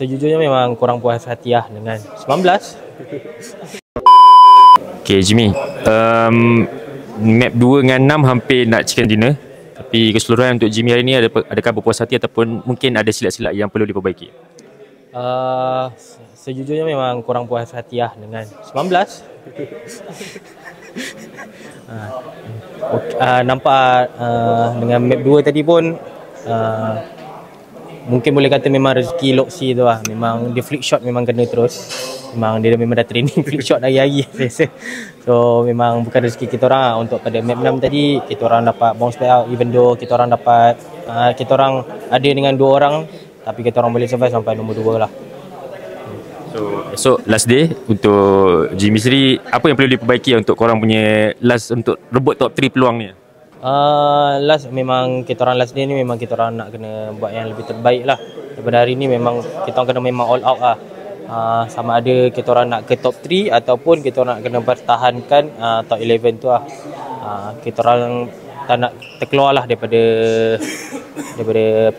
Sejujurnya memang kurang puas hati lah dengan 19. Okay Jimmy, map 2 dengan 6 hampir nak chicken dinner. Tapi keseluruhan untuk Jimmy hari ni adakah berpuas hati ataupun mungkin ada silap-silap yang perlu diperbaiki? Sejujurnya memang kurang puas hati lah dengan 19. Nampak dengan map 2 tadi pun mungkin boleh kata memang rezeki Loxi tu lah. Memang dia flick shot memang kena terus. Memang dia memang dah training flick shot hari-hari biasa. So memang bukan rezeki kita orang lah. Untuk pada map 6 tadi kita orang dapat bounce back out, even though kita orang dapat kita orang ada dengan 2 orang, tapi kita orang boleh survive sampai nombor 2 lah. So last day untuk Jimmy sendiri, apa yang perlu diperbaiki untuk korang punya last untuk rebut top 3 peluang ni? Last memang kita orang last day ni memang kita orang nak kena buat yang lebih terbaik lah. Daripada hari ni memang kita orang kena memang all out lah. Sama ada kita orang nak ke top 3 ataupun kita orang nak kena pertahankan top 11 tu lah. Kita orang tak nak terkeluar lah daripada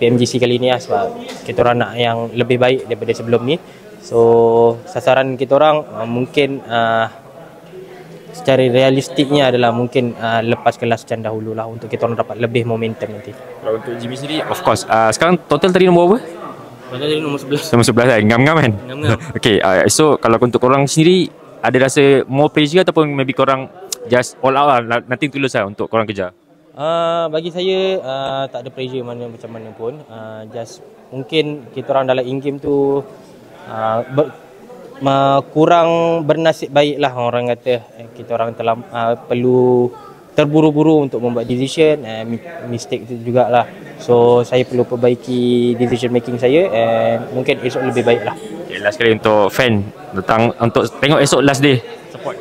PMGC kali ni lah, sebab kita orang nak yang lebih baik daripada sebelum ni. So sasaran kita orang mungkin secara realistiknya adalah mungkin lepas kelas Chan dahulu lah, untuk kita orang dapat lebih momentum nanti. Kalau untuk Jimmy sendiri, of course, sekarang total tadi nombor apa? Total tadi nombor 11. Nombor 11 kan? Ngam-ngam kan? Ngam-ngam. Okay, so kalau untuk korang sendiri, ada rasa more pressure ataupun maybe korang just all out lah, nothing tulus lah untuk korang kejar? Bagi saya tak ada pressure macam mana pun. Just mungkin kita orang dalam in-game tu kurang bernasib baik lah, orang kata. Kita orang perlu terburu-buru untuk membuat decision, mistake tu jugalah. So saya perlu perbaiki decision making saya, and mungkin esok lebih baik lah. Okay, last kali untuk fan datang untuk tengok esok last day support.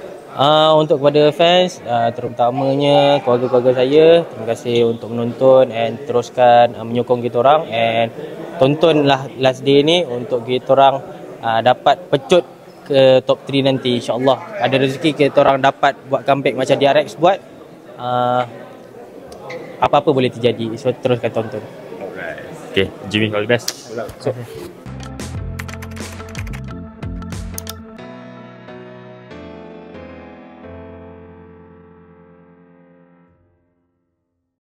Untuk kepada fans, terutamanya keluarga-keluarga saya, terima kasih untuk menonton and teruskan menyokong kita orang, and tontonlah last day ni untuk kita orang dapat pecut ke top 3 nanti, insyaAllah. Ada rezeki kita orang dapat buat comeback macam DRX buat, apa-apa boleh terjadi. So teruskan tonton. Alright. Okay, Jimmy, all the best.